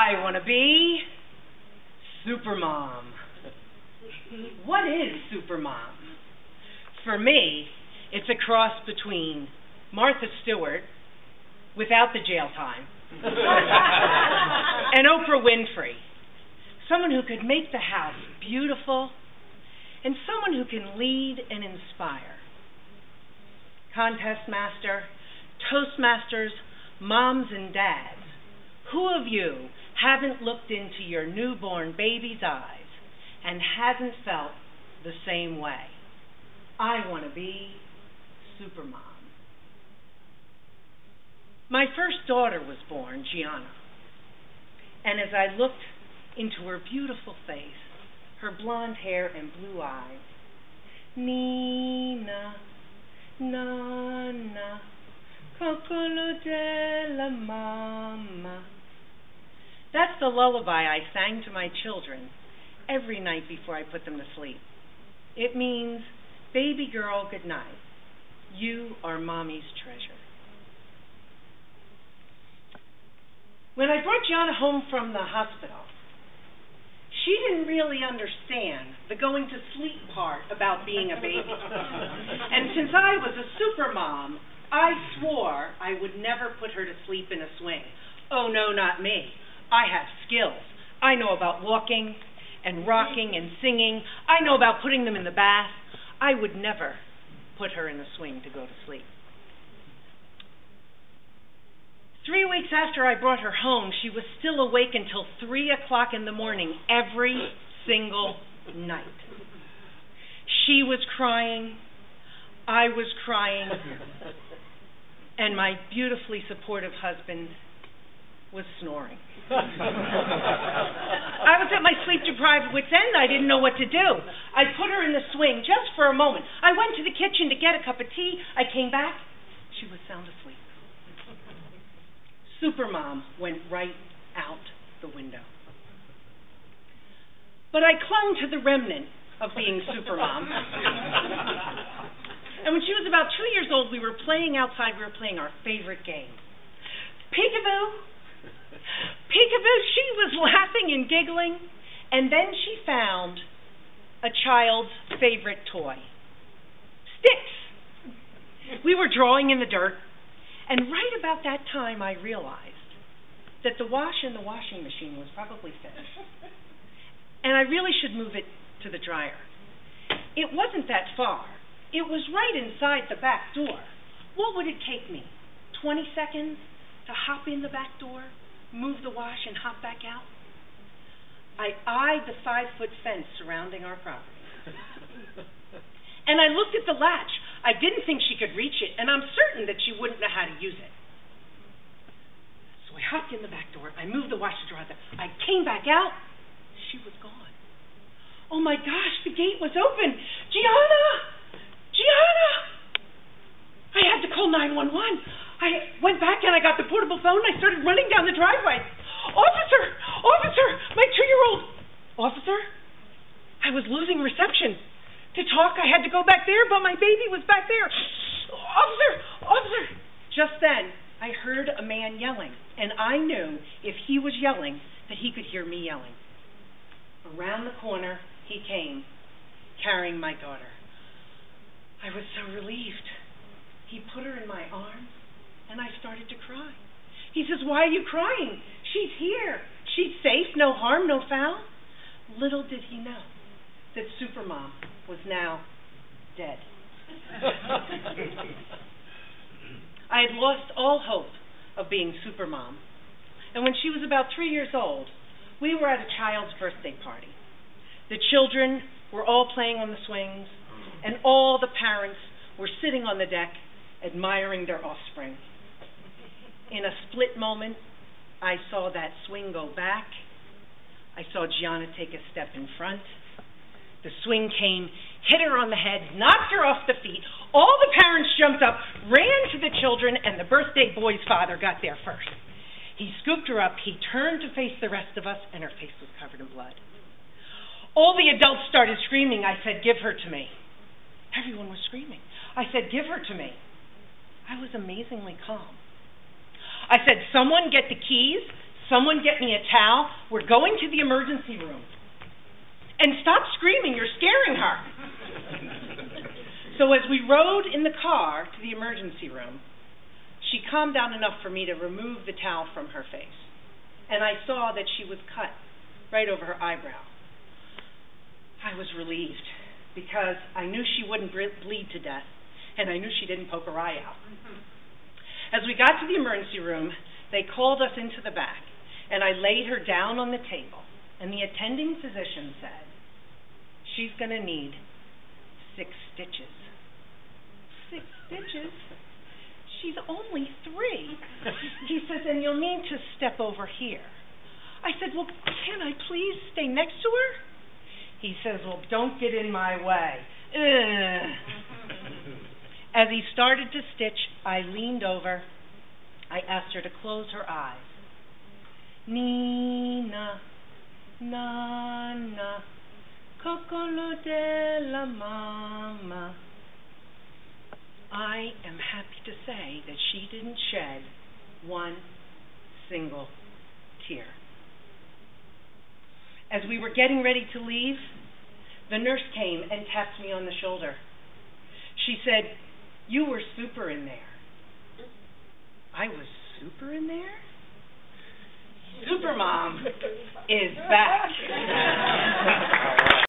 I want to be Supermom. What is Supermom? For me, it's a cross between Martha Stewart, without the jail time, and Oprah Winfrey. Someone who could make the house beautiful, and someone who can lead and inspire. Contest master, Toastmasters, moms and dads, who of you haven't looked into your newborn baby's eyes and hasn't felt the same way? I want to be Supermom. My first daughter was born, Gianna, and as I looked into her beautiful face, her blonde hair and blue eyes, Nina, Nana, Coccolo della Mama. That's the lullaby I sang to my children every night before I put them to sleep. It means, baby girl, good night. You are Mommy's treasure. When I brought Gianna home from the hospital, she didn't really understand the going to sleep part about being a baby. And since I was a super mom, I swore I would never put her to sleep in a swing. Oh, no, not me. I have skills. I know about walking and rocking and singing. I know about putting them in the bath. I would never put her in the swing to go to sleep. 3 weeks after I brought her home, she was still awake until 3 o'clock in the morning every single night. She was crying, I was crying, and my beautifully supportive husband was snoring. I was at my sleep-deprived wit's end. I didn't know what to do. I put her in the swing just for a moment. I went to the kitchen to get a cup of tea. I came back. She was sound asleep. Supermom went right out the window. But I clung to the remnant of being Supermom. And when she was about 2 years old, we were playing outside. We were playing our favorite game. Peekaboo. Peekaboo. She was laughing and giggling. And then she found a child's favorite toy. Sticks. We were drawing in the dirt. And right about that time, I realized that the wash in the washing machine was probably finished. And I really should move it to the dryer. It wasn't that far. It was right inside the back door. What would it take me? 20 seconds to hop in the back door, move the wash, and hop back out? I eyed the 5-foot fence surrounding our property. And I looked at the latch. I didn't think she could reach it, and I'm certain that she wouldn't know how to use it. So I hopped in the back door. I moved the washer dryer. I came back out. She was gone. Oh, my gosh, the gate was open. Gianna! Gianna! I had to call 911. I went back and I got the portable phone. I started running down the driveway. Officer! Officer! My 2-year-old. Officer? I was losing reception. To talk, I had to go back there, but my baby was back there. Officer! Officer! Just then, I heard a man yelling, and I knew if he was yelling that he could hear me yelling. Around the corner, he came, carrying my daughter. I was so relieved. He put her in my arms, and I started to cry. He says, "Why are you crying? She's here. She's safe, no harm, no foul." Little did he know that Supermom was now dead. I had lost all hope of being Supermom. And when she was about 3 years old, we were at a child's birthday party. The children were all playing on the swings, and all the parents were sitting on the deck admiring their offspring. In a split moment, I saw that swing go back. I saw Gianna take a step in front. The swing came, hit her on the head, knocked her off the feet. All the parents jumped up, ran to the children, and the birthday boy's father got there first. He scooped her up, he turned to face the rest of us, and her face was covered in blood. All the adults started screaming. I said, "Give her to me." Everyone was screaming. I said, "Give her to me." I was amazingly calm. I said, "Someone get the keys, Someone get me a towel. We're going to the emergency room. And stop screaming, you're scaring her. So as we rode in the car to the emergency room, she calmed down enough for me to remove the towel from her face. And I saw that she was cut right over her eyebrow. I was relieved because I knew she wouldn't bleed to death, and I knew she didn't poke her eye out. As we got to the emergency room, they called us into the back, and I laid her down on the table, and the attending physician said, she's going to need 6 stitches. 6 stitches? She's only 3. He says, and you'll need to step over here. I said, well, can I please stay next to her? He says, well, don't get in my way. As he started to stitch, I leaned over. I asked her to close her eyes. Nina, Nana, Cocolo de la Mama. I am happy to say that she didn't shed one single tear. As we were getting ready to leave, the nurse came and tapped me on the shoulder. She said, you were super in there. I was super in there? Supermom is back.